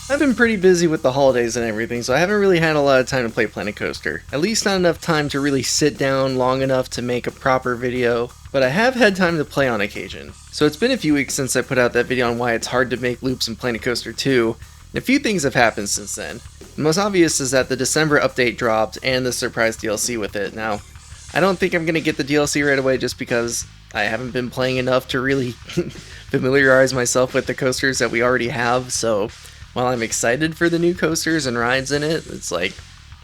I've been pretty busy with the holidays and everything, so I haven't really had a lot of time to play Planet Coaster. At least not enough time to really sit down long enough to make a proper video, but I have had time to play on occasion. So it's been a few weeks since I put out that video on why it's hard to make loops in Planet Coaster 2, and a few things have happened since then. The most obvious is that the December update dropped and the surprise DLC with it. Now, I don't think I'm going to get the DLC right away just because I haven't been playing enough to really familiarize myself with the coasters that we already have, so while I'm excited for the new coasters and rides in it, it's like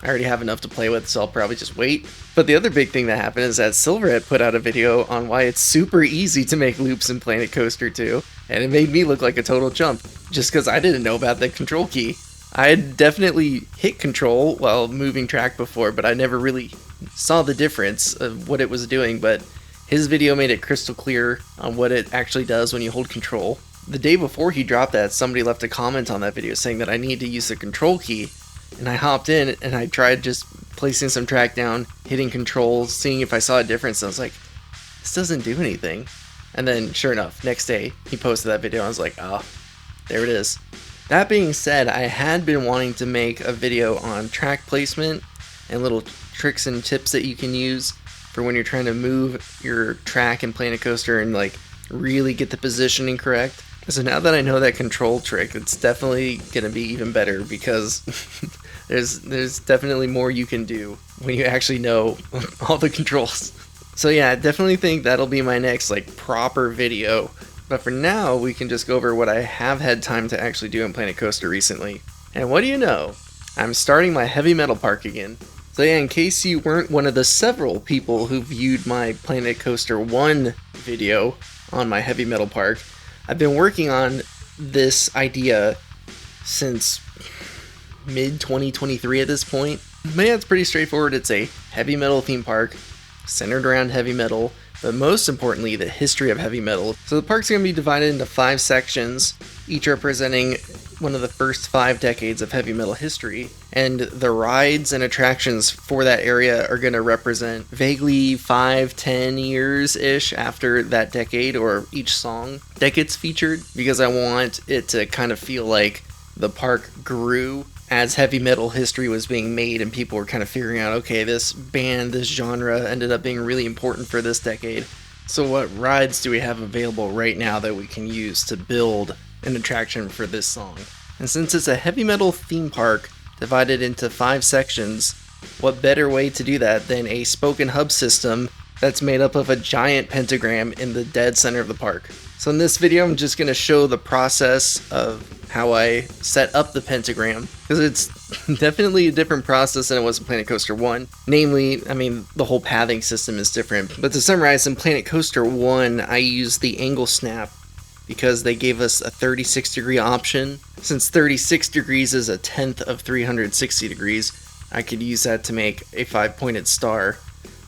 I already have enough to play with, so I'll probably just wait. But the other big thing that happened is that Silverhead put out a video on why it's super easy to make loops in Planet Coaster 2, and it made me look like a total chump, just because I didn't know about the control key. I had definitely hit control while moving track before, but I never really saw the difference of what it was doing, but his video made it crystal clear on what it actually does when you hold control. The day before he dropped that, somebody left a comment on that video saying that I need to use the control key, and I hopped in and I tried just placing some track down, hitting control, seeing if I saw a difference, and I was like, this doesn't do anything. And then sure enough, next day he posted that video and I was like, oh, there it is. That being said, I had been wanting to make a video on track placement and little tricks and tips that you can use for when you're trying to move your track in Planet Coaster and like really get the positioning correct. So now that I know that control trick, it's definitely going to be even better because there's definitely more you can do when you actually know all the controls. So yeah, I definitely think that'll be my next like proper video. But for now, we can just go over what I have had time to actually do in Planet Coaster recently. And what do you know? I'm starting my heavy metal park again. So yeah, in case you weren't one of the several people who viewed my Planet Coaster 1 video on my heavy metal park, I've been working on this idea since mid-2023 at this point. But yeah, it's pretty straightforward. It's a heavy metal theme park centered around heavy metal, but most importantly, the history of heavy metal. So the park's going to be divided into 5 sections, each representing one of the first 5 decades of heavy metal history, and the rides and attractions for that area are going to represent vaguely 5-10 years-ish after that decade or each song that gets featured, because I want it to kind of feel like the park grew as heavy metal history was being made and people were kind of figuring out, okay, this band, this genre ended up being really important for this decade. So what rides do we have available right now that we can use to build an attraction for this song? And since it's a heavy metal theme park divided into 5 sections, what better way to do that than a spoken hub system that's made up of a giant pentagram in the dead center of the park. So in this video, I'm just going to show the process of how I set up the pentagram, because it's definitely a different process than it was in Planet Coaster 1. Namely, I mean, the whole pathing system is different. But to summarize, in Planet Coaster 1, I used the angle snap because they gave us a 36-degree option. Since 36 degrees is a tenth of 360 degrees, I could use that to make a 5-pointed star.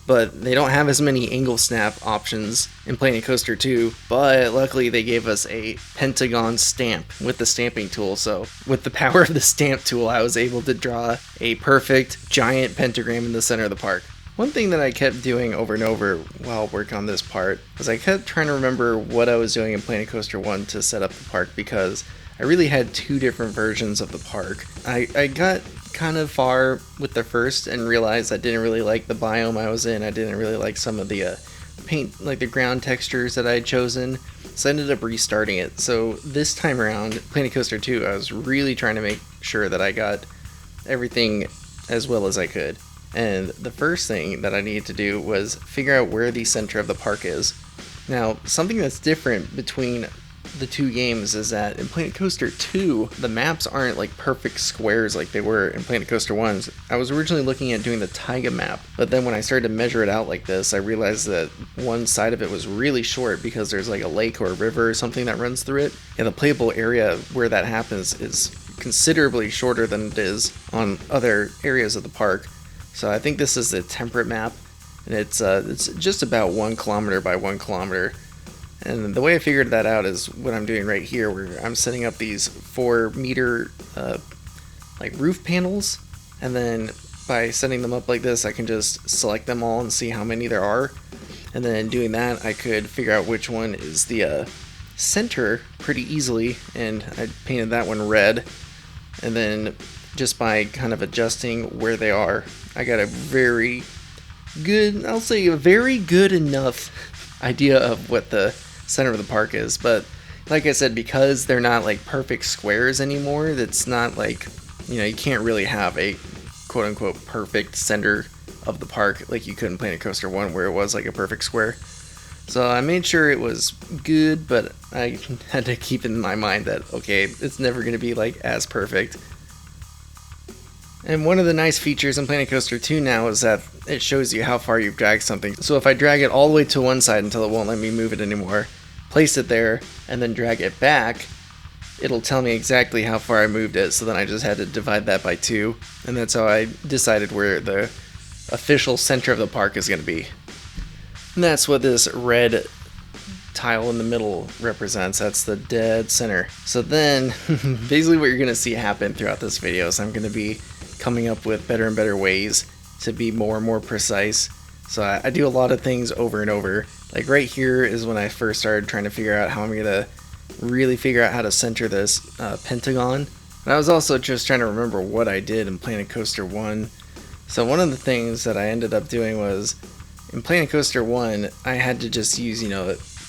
But they don't have as many angle snap options in Planet Coaster 2, but luckily they gave us a pentagon stamp with the stamping tool, so with the power of the stamp tool I was able to draw a perfect giant pentagram in the center of the park. One thing that I kept doing over and over while working on this part was I kept trying to remember what I was doing in Planet Coaster 1 to set up the park, because I really had 2 different versions of the park. I got kind of far with the first and realized I didn't really like the biome I was in. I didn't really like some of the paint, like the ground textures that I had chosen, so I ended up restarting it. So this time around, Planet Coaster 2, I was really trying to make sure that I got everything as well as I could. And the first thing that I needed to do was figure out where the center of the park is. Now, something that's different between the 2 games is that in Planet Coaster 2, the maps aren't like perfect squares like they were in Planet Coaster 1. I was originally looking at doing the taiga map, but then when I started to measure it out like this, I realized that one side of it was really short because there's like a lake or a river or something that runs through it, and the playable area where that happens is considerably shorter than it is on other areas of the park. So I think this is the temperate map, and it's just about 1 kilometer by 1 kilometer. And the way I figured that out is what I'm doing right here, where I'm setting up these 4-meter like roof panels, and then by setting them up like this, I can just select them all and see how many there are. And then doing that, I could figure out which one is the center pretty easily, and I painted that one red. and then just by kind of adjusting where they are, I got a very good, I'll say a very good enough idea of what the center of the park is. But like I said, because they're not like perfect squares anymore, that's not like, you can't really have a quote unquote perfect center of the park like you could in Planet Coaster 1 where it was like a perfect square. So I made sure it was good, but I had to keep in my mind that, okay, it's never going to be like as perfect. And one of the nice features in Planet Coaster 2 now is that it shows you how far you've dragged something. So if I drag it all the way to one side until it won't let me move it anymore, place it there, and then drag it back, it'll tell me exactly how far I moved it. So then I just had to divide that by 2, and that's how I decided where the official center of the park is going to be. And that's what this red tile in the middle represents. That's the dead center. So then basically what you're going to see happen throughout this video is I'm going to be coming up with better and better ways to be more and more precise. So I do a lot of things over and over. Like right here is when I first started trying to figure out how I'm going to really figure out how to center this pentagon. And I was also just trying to remember what I did in Planet Coaster 1. So one of the things that I ended up doing was, in Planet Coaster 1, I had to just use,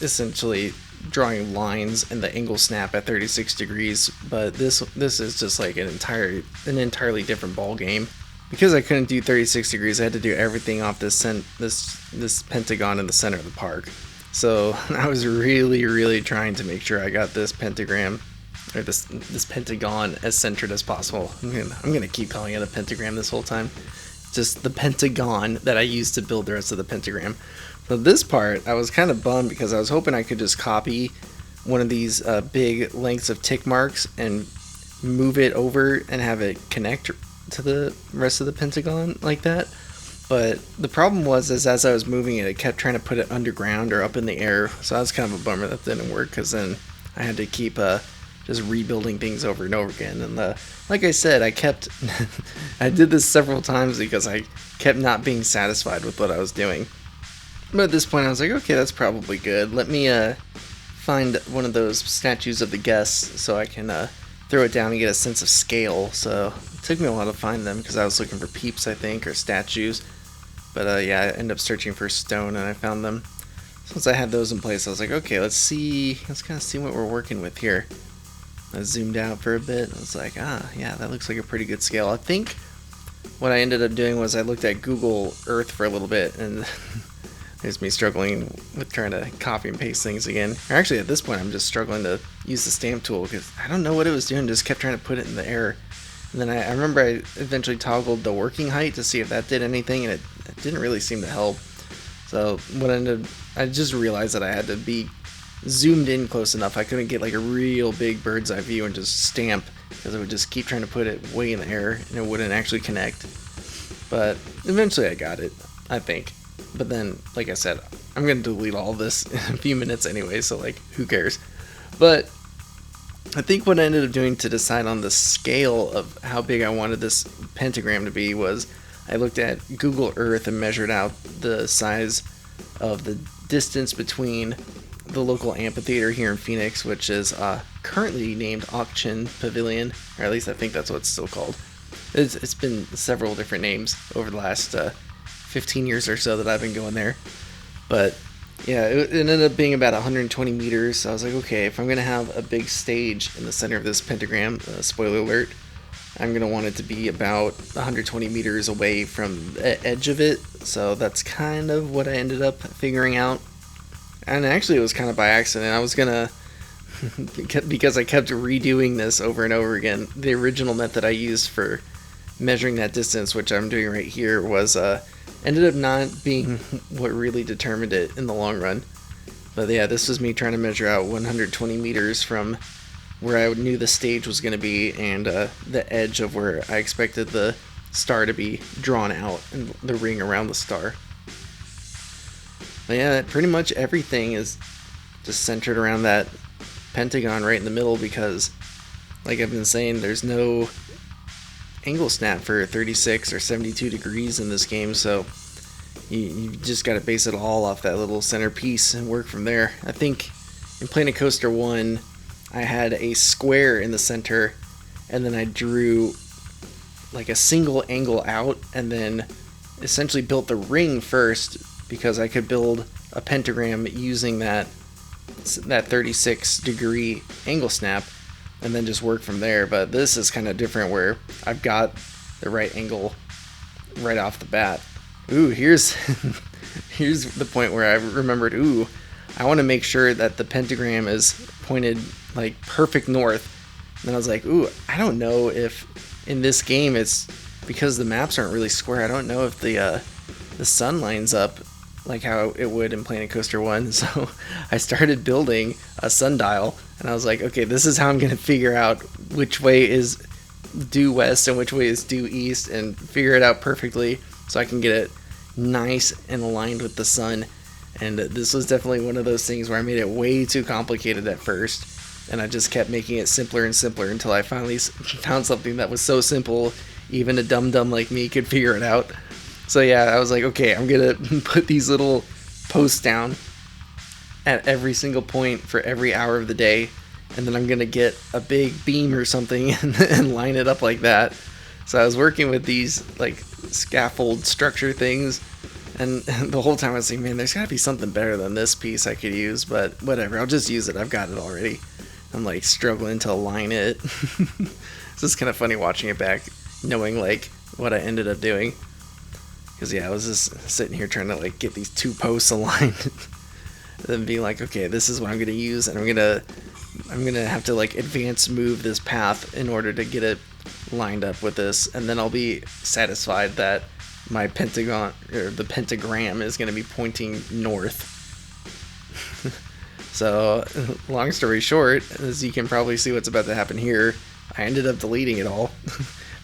essentially drawing lines and the angle snap at 36 degrees, but this is just like an entirely different ball game. Because I couldn't do 36 degrees, I had to do everything off this pentagon in the center of the park. So I was really trying to make sure I got this pentagram, or this pentagon, as centered as possible. I'm gonna keep calling it a pentagram this whole time. Just the pentagon that I used to build the rest of the pentagram. So this part, I was kind of bummed because I was hoping I could just copy one of these big lengths of tick marks and move it over and have it connect to the rest of the pentagon like that. But the problem was, as I was moving it, it kept trying to put it underground or up in the air. So that was kind of a bummer that didn't work, because then I had to keep just rebuilding things over and over again. And like I said, I did this several times because I kept not being satisfied with what I was doing. But at this point I was like, okay, that's probably good. Let me find one of those statues of the guests so I can throw it down and get a sense of scale. So it took me a while to find them because I was looking for peeps, I think, or statues. But yeah, I ended up searching for stone and I found them. So once I had those in place, I was like, okay, let's kind of see what we're working with here. I zoomed out for a bit. I was like, yeah, that looks like a pretty good scale. I think what I ended up doing was I looked at Google Earth for a little bit, and there's me struggling with trying to copy and paste things again. Or actually, at this point, I'm just struggling to use the stamp tool because I don't know what it was doing. Just kept trying to put it in the air. And then I remember I eventually toggled the working height to see if that did anything, and it didn't really seem to help. So I just realized that I had to be zoomed in close enough. I couldn't get like a real big bird's eye view and just stamp, because I would just keep trying to put it way in the air and it wouldn't actually connect. But eventually I got it, I think. But then, like I said, I'm going to delete all this in a few minutes anyway, so like, who cares? But I think what I ended up doing to decide on the scale of how big I wanted this pentagram to be was I looked at Google Earth and measured out the size of the distance between the local amphitheater here in Phoenix, which is currently named Auction Pavilion, or at least I think that's what it's still called. It's been several different names over the last 15 years or so that I've been going there. But yeah, it ended up being about 120 meters. So I was like, okay, if I'm going to have a big stage in the center of this pentagram, spoiler alert, I'm going to want it to be about 120 meters away from the edge of it. So that's kind of what I ended up figuring out. And actually, it was kind of by accident. I was gonna, because I kept redoing this over and over again, the original method I used for measuring that distance, which I'm doing right here, was ended up not being what really determined it in the long run. But yeah, this was me trying to measure out 120 meters from where I knew the stage was going to be and the edge of where I expected the star to be drawn out and the ring around the star. But yeah, pretty much everything is just centered around that pentagon right in the middle, because, like I've been saying, there's no angle snap for 36 or 72 degrees in this game, so you just got to base it all off that little centerpiece and work from there. I think in Planet Coaster 1, I had a square in the center, and then I drew like a single angle out, and then essentially built the ring first because I could build a pentagram using that 36 degree angle snap, and then just work from there. But this is kind of different where I've got the right angle right off the bat. Ooh, here's here's the point where I remembered, ooh, I want to make sure that the pentagram is pointed like perfect north. And then I was like, ooh, I don't know if in this game it's because the maps aren't really square. I don't know if the sun lines up like how it would in Planet Coaster 1. So I started building a sundial, and I was like, okay, this is how I'm going to figure out which way is due west and which way is due east, and figure it out perfectly so I can get it nice and aligned with the sun. And this was definitely one of those things where I made it way too complicated at first, and I just kept making it simpler and simpler until I finally found something that was so simple even a dum-dum like me could figure it out. So yeah, I was like, okay, I'm gonna put these little posts down at every single point for every hour of the day, and then I'm gonna get a big beam or something and line it up like that. So I was working with these like scaffold structure things, and the whole time I was thinking, man, there's gotta be something better than this piece I could use, but whatever, I'll just use it. I've got it already. I'm like struggling to align it. So it's kind of funny watching it back, knowing like what I ended up doing. Because yeah, I was just sitting here trying to like get these two posts aligned, and then being like, okay, this is what I'm gonna use, and I'm gonna have to like advance move this path in order to get it lined up with this, and then I'll be satisfied that my pentagon or the pentagram is gonna be pointing north. So long story short, as you can probably see what's about to happen here, I ended up deleting it all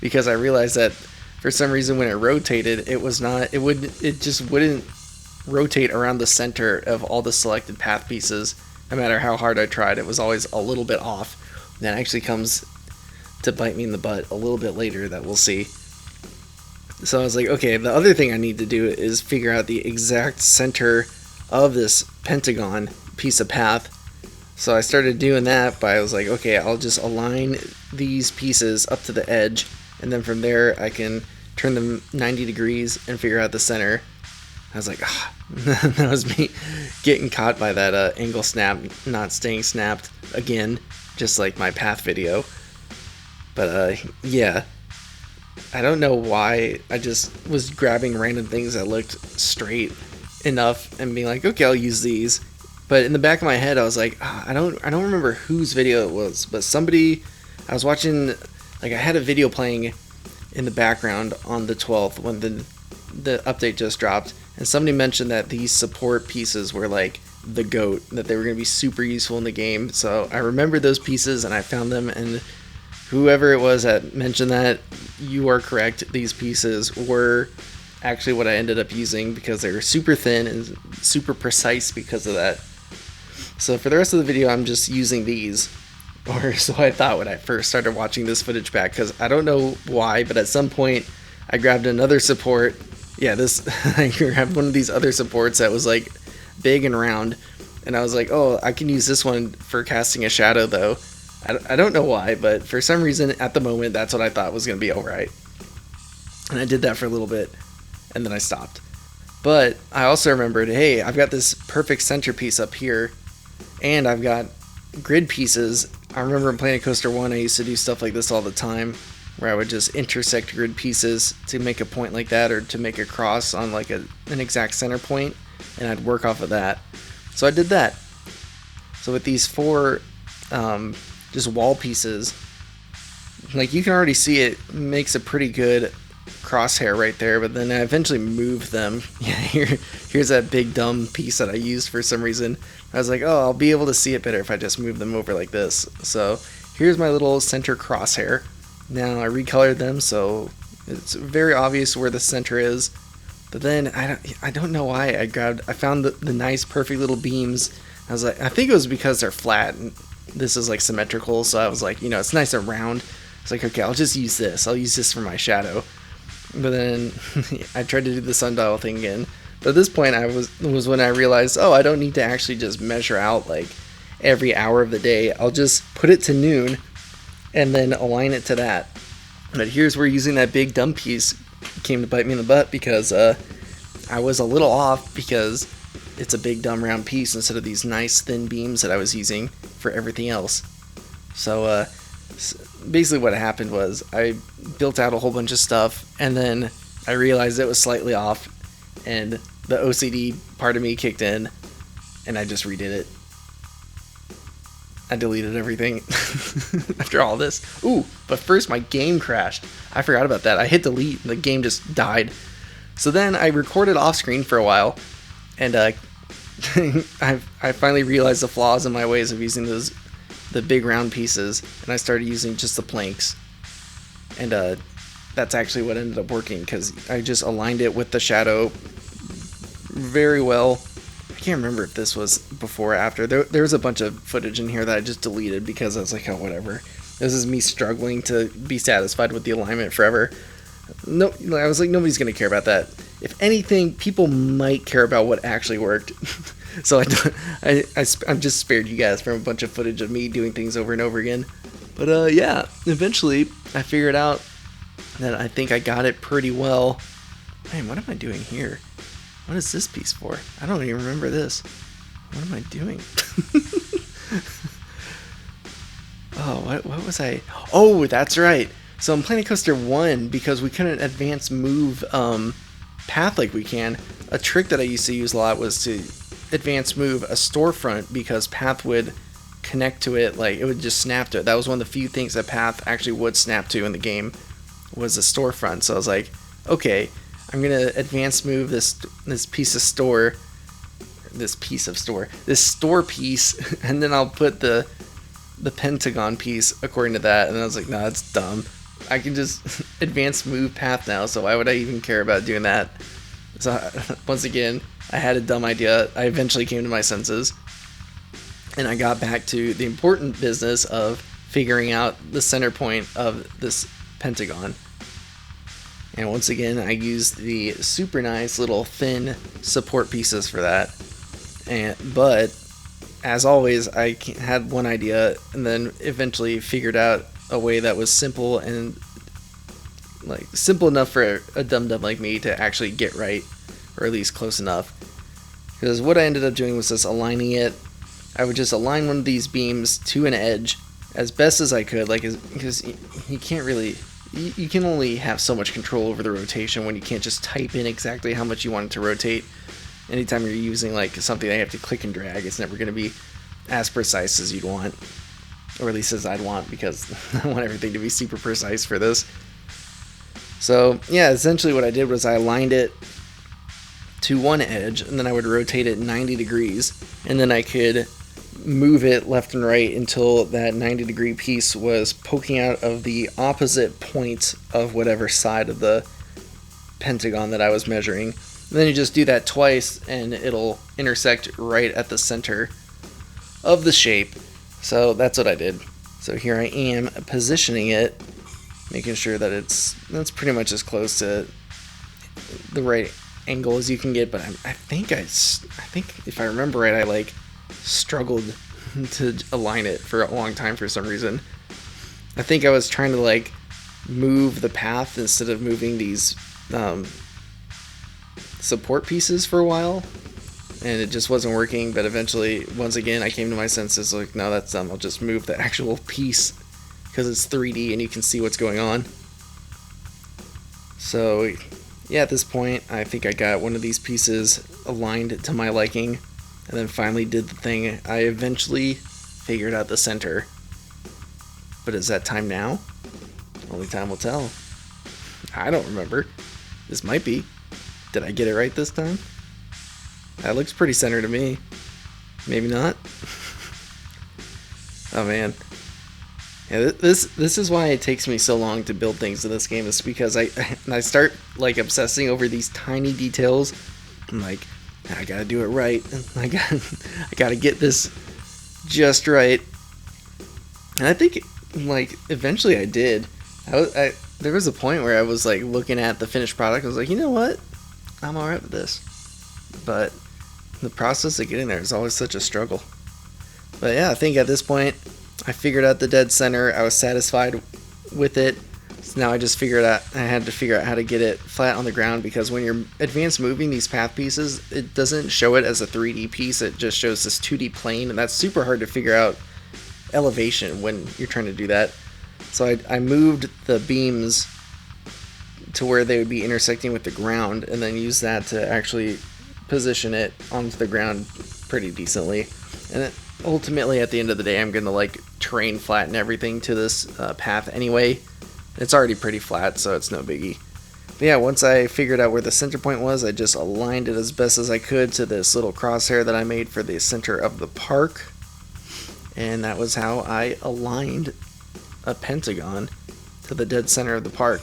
because I realized that for some reason when it rotated, it just wouldn't rotate around the center of all the selected path pieces. No matter how hard I tried, it was always a little bit off. And that actually comes to bite me in the butt a little bit later, that we'll see. So I was like, okay, the other thing I need to do is figure out the exact center of this pentagon piece of path. So I started doing that, but I was like, okay, I'll just align these pieces up to the edge, and then from there I can turn them 90 degrees and figure out the center. I was like, that was me getting caught by that angle snap not staying snapped again, just like my path video. But yeah, I don't know why I just was grabbing random things that looked straight enough and being like, okay, I'll use these. But in the back of my head, I was like, I don't remember whose video it was, but somebody, I was watching, like I had a video playing in the background on the 12th when the update just dropped, and somebody mentioned that these support pieces were like the GOAT, that they were going to be super useful in the game. So I remembered those pieces and I found them, and whoever it was that mentioned that, you are correct. These pieces were actually what I ended up using because they were super thin and super precise because of that. So for the rest of the video, I'm just using these, or so I thought when I first started watching this footage back, because I don't know why, but at some point I grabbed another support. Yeah, I grabbed one of these other supports that was like big and round, and I was like, oh, I can use this one for casting a shadow though. I don't know why, but for some reason at the moment that's what I thought was going to be alright. And I did that for a little bit, and then I stopped. But I also remembered, hey, I've got this perfect centerpiece up here, and I've got grid pieces. I remember in Planet Coaster 1 I used to do stuff like this all the time, where I would just intersect grid pieces to make a point like that, or to make a cross on like an exact center point, and I'd work off of that. So I did that. So with these four just wall pieces, like you can already see it makes a pretty good crosshair right there, but then I eventually moved them. Yeah, here's that big dumb piece that I used for some reason. I was like, oh, I'll be able to see it better if I just move them over like this. So here's my little center crosshair. Now I recolored them so it's very obvious where the center is. But then I don't know why I found the nice perfect little beams. I was like, I think it was because they're flat and this is like symmetrical, so I was like, it's nice and round. It's like, okay, I'll just use this. I'll use this for my shadow. But then I tried to do the sundial thing again. But at this point, was when I realized, oh, I don't need to actually just measure out like every hour of the day. I'll just put it to noon, and then align it to that. But here's where using that big dumb piece came to bite me in the butt, because I was a little off, because it's a big dumb round piece instead of these nice thin beams that I was using for everything else. So basically what happened was I built out a whole bunch of stuff, and then I realized it was slightly off, and the OCD part of me kicked in, and I just redid it. I deleted everything after all this. Ooh, but first my game crashed. I forgot about that. I hit delete and the game just died. So then I recorded off screen for a while, and I finally realized the flaws in my ways of using the big round pieces, and I started using just the planks. And that's actually what ended up working, because I just aligned it with the shadow very well. I can't remember if this was before or after. There was a bunch of footage in here that I just deleted because I was like, oh, whatever. This is me struggling to be satisfied with the alignment forever. No, I was like, nobody's going to care about that. If anything, people might care about what actually worked. So I'm just spared you guys from a bunch of footage of me doing things over and over again. But yeah, eventually I figured out that I think I got it pretty well. Man, what am I doing here? What is this piece for? I don't even remember this. What am I doing? Oh, what was I? Oh, that's right. So in Planet Coaster 1, because we couldn't advance move path like we can, a trick that I used to use a lot was to advance move a storefront, because path would connect to it, like it would just snap to it. That was one of the few things that path actually would snap to in the game, was a storefront. So I was like, okay, I'm gonna advance move this piece of store, this store piece, and then I'll put the Pentagon piece according to that. And I was like, no, that's dumb. I can just advance move path now, so why would I even care about doing that? So once again, I had a dumb idea. I eventually came to my senses, and I got back to the important business of figuring out the center point of this pentagon. And once again, I used the super nice little thin support pieces for that. But as always, I had one idea, and then eventually figured out a way that was simple, and like simple enough for a dum-dum like me to actually get right, or at least close enough. Because what I ended up doing was just aligning it. I would just align one of these beams to an edge as best as I could, like, because you can't really, you can only have so much control over the rotation when you can't just type in exactly how much you want it to rotate. Anytime you're using like something that you have to click and drag, it's never going to be as precise as you'd want, or at least as I'd want, because I want everything to be super precise for this. So yeah, essentially what I did was I aligned it to one edge, and then I would rotate it 90 degrees, and then I could move it left and right until that 90-degree piece was poking out of the opposite point of whatever side of the pentagon that I was measuring. And then you just do that twice, and it'll intersect right at the center of the shape. So that's what I did. So here I am positioning it, making sure that that's pretty much as close to the right angle as you can get. But I think if I remember right, I like struggled to align it for a long time for some reason. I think I was trying to like move the path instead of moving these support pieces for a while, and it just wasn't working. But eventually, once again, I came to my senses, like, no, that's dumb. I'll just move the actual piece, because it's 3D and you can see what's going on. So yeah, at this point, I think I got one of these pieces aligned to my liking, and then finally did the thing. I eventually figured out the center. But is that time now? Only time will tell. I don't remember. This might be. Did I get it right this time? That looks pretty centered to me. Maybe not. Oh man. Yeah, this is why it takes me so long to build things in this game. It's because I start like obsessing over these tiny details. I'm like, I gotta do it right. I gotta get this just right. And I think like eventually I did. There was a point where I was like looking at the finished product. I was like, you know what? I'm alright with this. But the process of getting there is always such a struggle. But yeah, I think at this point I figured out the dead center. I was satisfied with it. So now I just figured out I had to figure out how to get it flat on the ground, because when you're advanced moving these path pieces, it doesn't show it as a 3D piece. It just shows this 2D plane, and that's super hard to figure out elevation when you're trying to do that. So I moved the beams to where they would be intersecting with the ground, and then use that to actually position it onto the ground pretty decently. And ultimately, at the end of the day, I'm gonna like terrain flatten everything to this path anyway. It's already pretty flat, so it's no biggie. But yeah, once I figured out where the center point was, I just aligned it as best as I could to this little crosshair that I made for the center of the park. And that was how I aligned a pentagon to the dead center of the park.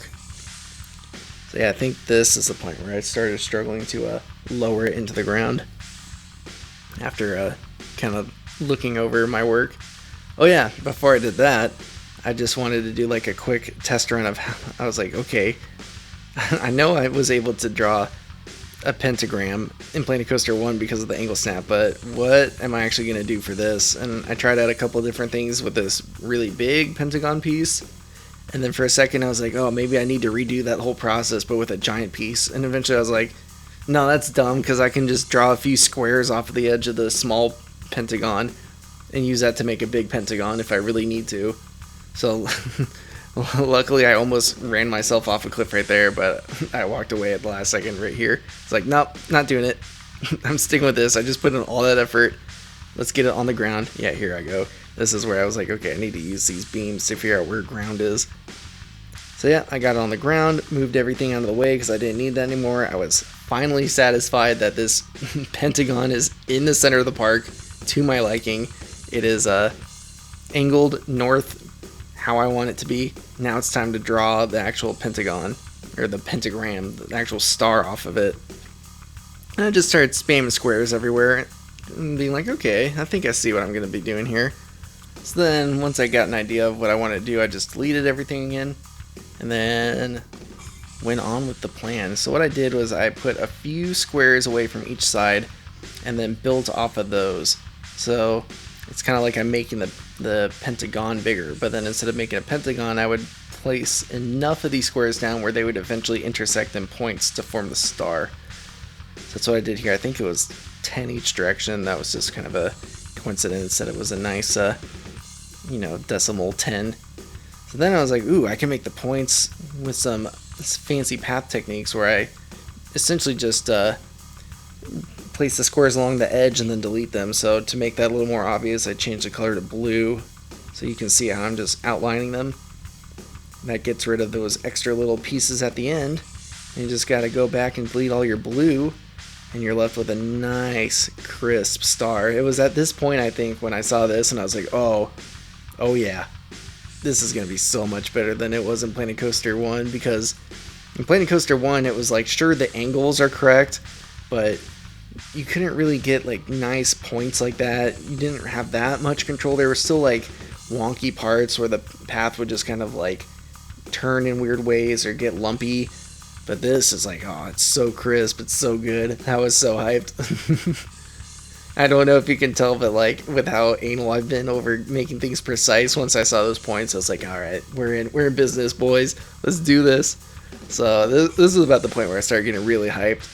So yeah, I think this is the point where I started struggling to lower it into the ground after kind of looking over my work. Oh yeah, before I did that, I just wanted to do like a quick test run of, I was like, okay, I know I was able to draw a pentagram in Planet Coaster 1 because of the angle snap, but what am I actually going to do for this? And I tried out a couple of different things with this really big pentagon piece, and then for a second I was like, oh, maybe I need to redo that whole process but with a giant piece. And eventually I was like, no, that's dumb, because I can just draw a few squares off of the edge of the small pentagon and use that to make a big pentagon if I really need to. So luckily I almost ran myself off a cliff right there, but I walked away at the last second right here. It's like, nope, not doing it. I'm sticking with this. I just put in all that effort. Let's get it on the ground. Yeah, here I go. This is where I was like, okay, I need to use these beams to figure out where ground is. So yeah, I got it on the ground, moved everything out of the way because I didn't need that anymore. I was finally satisfied that this pentagon is in the center of the park to my liking. It is angled north how I want it to be. Now it's time to draw the actual pentagon, or the pentagram, the actual star off of it. And I just started spamming squares everywhere and being like, okay, I think I see what I'm going to be doing here. So then once I got an idea of what I wanted to do, I just deleted everything again and then went on with the plan. So what I did was I put a few squares away from each side and then built off of those. So it's kind of like I'm making the pentagon bigger, but then instead of making a pentagon, I would place enough of these squares down where they would eventually intersect in points to form the star. So that's what I did here. I think it was 10 each direction. That was just kind of a coincidence that it was a nice, decimal 10. So then I was like, ooh, I can make the points with some fancy path techniques where I essentially just place the squares along the edge and then delete them. So to make that a little more obvious, I changed the color to blue so you can see how I'm just outlining them. That gets rid of those extra little pieces at the end. And you just got to go back and delete all your blue, and you're left with a nice crisp star. It was at this point, I think, when I saw this and I was like, oh yeah, this is going to be so much better than it was in Planet Coaster 1, because in Planet Coaster 1 it was like, sure, the angles are correct, but you couldn't really get like nice points like that. You didn't have that much control. There were still like wonky parts where the path would just kind of like turn in weird ways or get lumpy. But this is like, oh, it's so crisp, it's so good. I was so hyped. I don't know if you can tell, but like with how anal I've been over making things precise, once I saw those points, I was like, all right, we're in business, boys. Let's do this. So this is about the point where I started getting really hyped.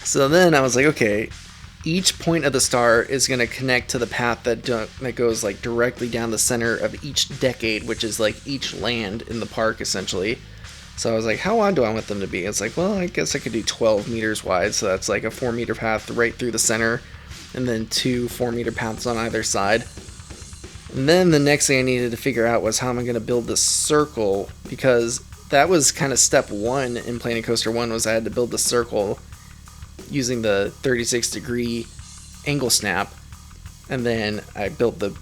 So then I was like, okay, each point of the star is going to connect to the path that goes like directly down the center of each decade, which is like each land in the park essentially. So I was like, how wide do I want them to be? It's like, well, I guess I could do 12 meters wide. So that's like a 4-meter path right through the center, and then 2 4-meter paths on either side. And then the next thing I needed to figure out was how am I going to build this circle, because that was kind of step 1 in Planet Coaster 1, was I had to build the circle using the 36-degree angle snap, and then I built the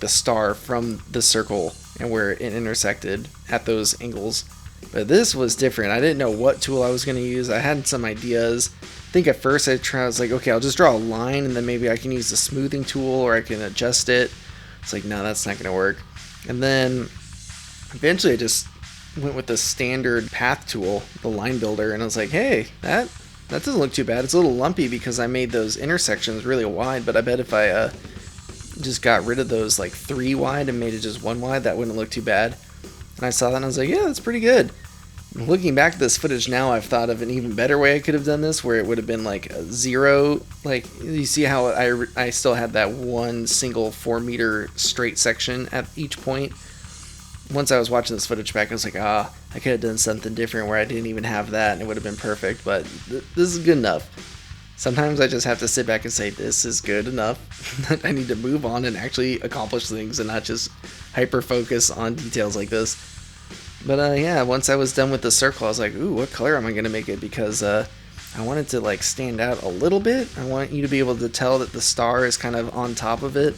star from the circle and where it intersected at those angles. But this was different. I didn't know what tool I was going to use. I had some ideas. I think at first I was like, okay, I'll just draw a line and then maybe I can use the smoothing tool or I can adjust it. It's like, no, that's not going to work. And then eventually I just went with the standard path tool, the line builder, and I was like, hey, that doesn't look too bad. It's a little lumpy because I made those intersections really wide, but I bet if I just got rid of those like 3 wide and made it just 1 wide, that wouldn't look too bad. And I saw that and I was like, yeah, that's pretty good. Looking back at this footage now, I've thought of an even better way I could have done this, where it would have been like a 0. Like, you see how I still had that one single 4-meter straight section at each point. Once I was watching this footage back, I was like, I could have done something different where I didn't even have that and it would have been perfect, but this is good enough. Sometimes I just have to sit back and say, this is good enough. I need to move on and actually accomplish things and not just hyper focus on details like this. But yeah, once I was done with the circle, I was like, ooh, what color am I going to make it? Because I want it to like stand out a little bit. I want you to be able to tell that the star is kind of on top of it,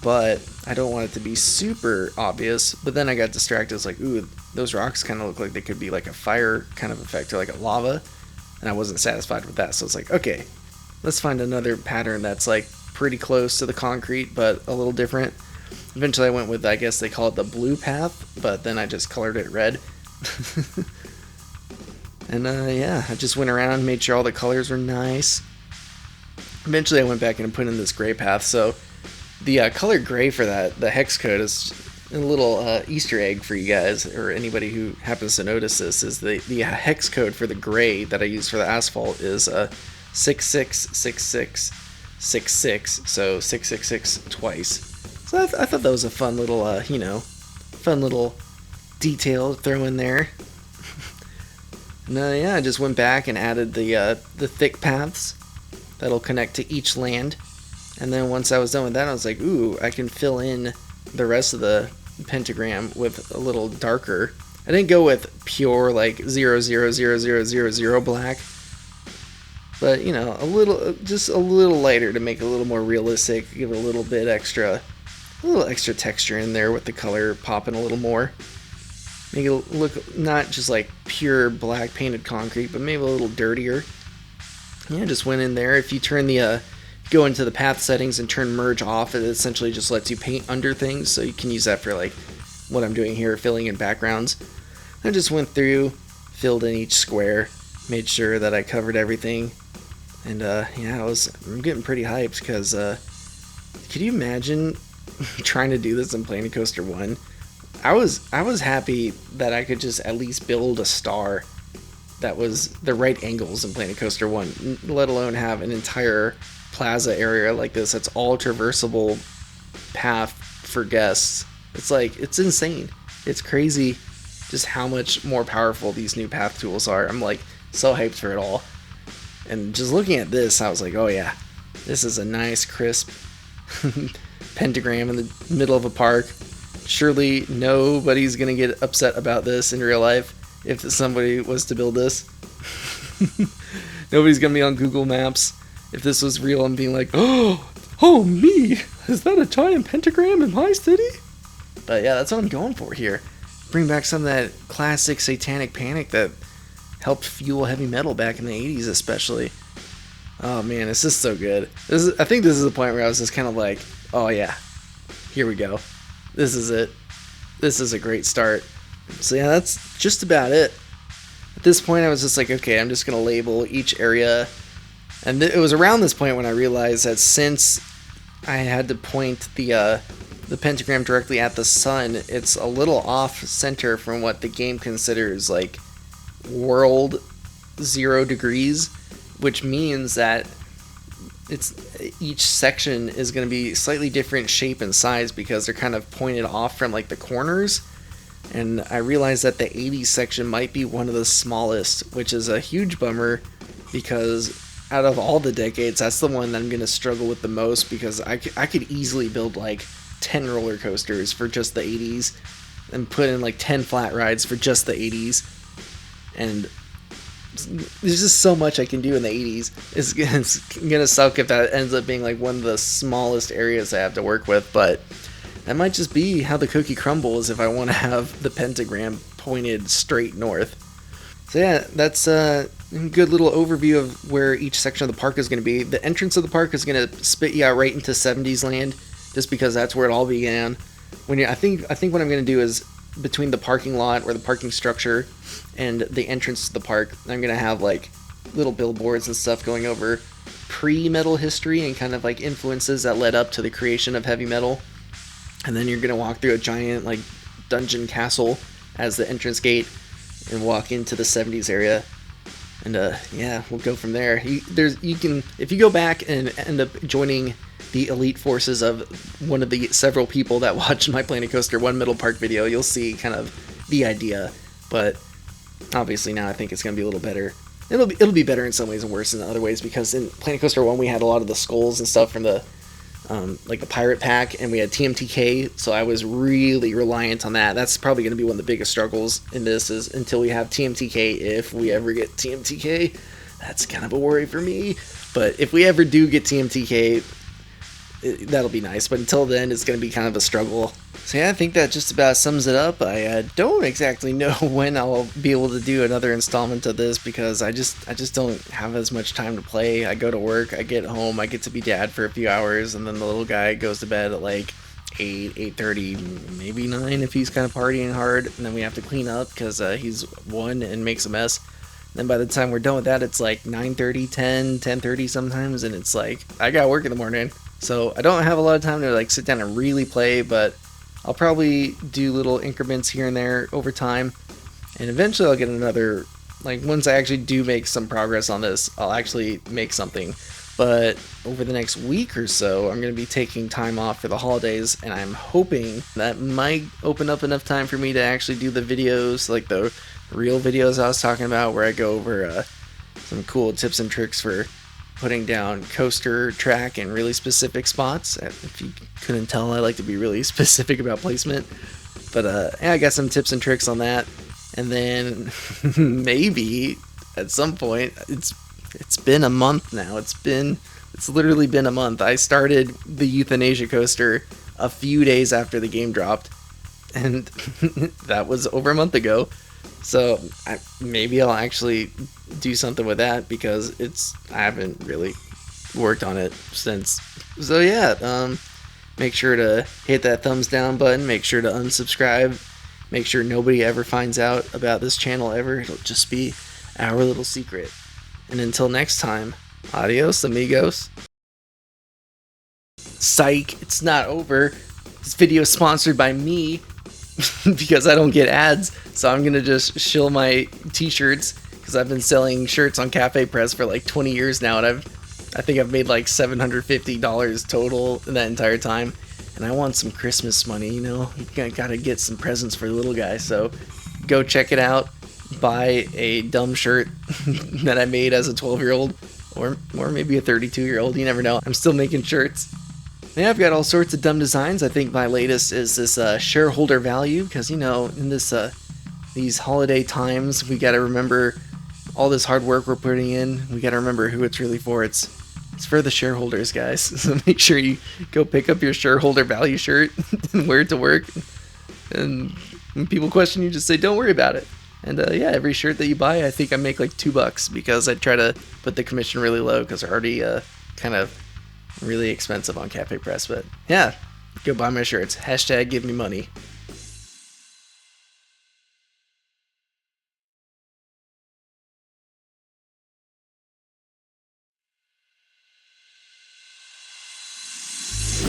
but I don't want it to be super obvious. But then I got distracted. It's like, ooh, those rocks kind of look like they could be like a fire kind of effect or like a lava. And I wasn't satisfied with that. So it's like, okay, let's find another pattern that's like pretty close to the concrete, but a little different. Eventually I went with, I guess they call it the blue path, but then I just colored it red. And yeah, I just went around and made sure all the colors were nice. Eventually I went back and put in this gray path. So the color gray for that, the hex code, is a little Easter egg for you guys, or anybody who happens to notice this, is the hex code for the gray that I use for the asphalt is 666666, so 666 twice. So I thought that was a fun little, fun little detail to throw in there. And yeah, I just went back and added the thick paths that'll connect to each land. And then once I was done with that, I was like, ooh, I can fill in the rest of the pentagram with a little darker. I didn't go with pure like 0000000 black, but a little, just a little lighter to make it a little more realistic, give it a little extra texture in there with the color popping a little more. Make it look not just like pure black painted concrete, but maybe a little dirtier. Yeah, just went in there. If you turn go into the path settings and turn merge off, it essentially just lets you paint under things, so you can use that for like what I'm doing here, filling in backgrounds. I just went through, filled in each square, made sure that I covered everything, and yeah, I'm getting pretty hyped because could you imagine trying to do this in Planet Coaster 1? I was happy that I could just at least build a star that was the right angles in Planet Coaster 1, let alone have an entire plaza area like this that's all traversable path for guests. It's insane. It's crazy just how much more powerful these new path tools are. I'm like so hyped for it all. And just looking at this, I was like, oh yeah, this is a nice crisp pentagram in the middle of a park. Surely nobody's gonna get upset about this in real life if somebody was to build this. Nobody's gonna be on Google Maps if this was real and being like, oh me, is that a giant pentagram in my city? But yeah, that's what I'm going for here. Bring back some of that classic satanic panic that helped fuel heavy metal back in the 80s especially. Oh man, it's just so good. I think this is the point where I was just kind of like, oh yeah, here we go. This is it. This is a great start. So yeah, that's just about it. At this point, I was just like, okay, I'm just going to label each area. And it was around this point when I realized that since I had to point the pentagram directly at the sun, it's a little off center from what the game considers like world 0 degrees, which means that each section is going to be slightly different shape and size because they're kind of pointed off from like the corners. And I realized that the 80s section might be one of the smallest, which is a huge bummer because out of all the decades, that's the one that I'm going to struggle with the most, because I could easily build like 10 roller coasters for just the 80s and put in like 10 flat rides for just the 80s. And there's just so much I can do in the 80s. It's going to suck if that ends up being like one of the smallest areas I have to work with, but that might just be how the cookie crumbles if I want to have the pentagram pointed straight north. So yeah, that's a good little overview of where each section of the park is going to be. The entrance of the park is going to spit you out right into 70s land, just because that's where it all began. I think what I'm going to do is between the parking lot or the parking structure and the entrance to the park, I'm going to have like little billboards and stuff going over pre-metal history and kind of like influences that led up to the creation of heavy metal. And then you're gonna walk through a giant like dungeon castle as the entrance gate and walk into the 70s area. And yeah, we'll go from there. You can, if you go back and end up joining the elite forces of one of the several people that watched my Planet Coaster One Middle Park video, you'll see kind of the idea. But obviously now I think it's gonna be a little better. It'll be better in some ways and worse in other ways, because in Planet Coaster 1 we had a lot of the skulls and stuff from the like the pirate pack, and we had TMTK, so I was really reliant on that. That's probably going to be one of the biggest struggles in this, is until we have TMTK, if we ever get TMTK. That's kind of a worry for me, but if we ever do get TMTK, that'll be nice, but until then it's going to be kind of a struggle. So yeah, I think that just about sums it up. I don't exactly know when I'll be able to do another installment of this, because I just don't have as much time to play. I go to work, I get home, I get to be dad for a few hours, and then the little guy goes to bed at like 8:30, maybe 9 if he's kind of partying hard, and then we have to clean up because he's 1 and makes a mess. Then by the time we're done with that, it's like 9:30, 10:30 sometimes, and it's like I got work in the morning. So I don't have a lot of time to like sit down and really play, but I'll probably do little increments here and there over time, and eventually I'll get another, like once I actually do make some progress on this, I'll actually make something. But over the next week or so, I'm going to be taking time off for the holidays, and I'm hoping that might open up enough time for me to actually do the videos, like the real videos I was talking about, where I go over some cool tips and tricks for putting down coaster track in really specific spots. If you couldn't tell, I like to be really specific about placement. But yeah, I got some tips and tricks on that. And then maybe at some point, it's been a month now. It's literally been a month. I started the Euthanasia coaster a few days after the game dropped, and that was over a month ago. So maybe I'll actually do something with that, because I haven't really worked on it since. So yeah, make sure to hit that thumbs down button, make sure to unsubscribe, make sure nobody ever finds out about this channel ever. It'll just be our little secret. And until next time, adios amigos. Psych, it's not over. This video is sponsored by me because I don't get ads, so I'm gonna just shill my t-shirts, because I've been selling shirts on Cafe Press for like 20 years now, and I think I've made like $750 total in that entire time. And I want some Christmas money, you know. You gotta get some presents for the little guy. So go check it out. Buy a dumb shirt that I made as a 12-year-old, or maybe a 32-year-old. You never know. I'm still making shirts. Yeah, I've got all sorts of dumb designs. I think my latest is this shareholder value, because, you know, in this these holiday times, we got to remember all this hard work we're putting in. We got to remember who it's really for. It's for the shareholders, guys. So make sure you go pick up your shareholder value shirt and wear it to work. And when people question you, just say, don't worry about it. And yeah, every shirt that you buy, I think I make like $2, because I try to put the commission really low, because they're already kind of really expensive on Cafe Press. But yeah, go buy my shirts. # give me money.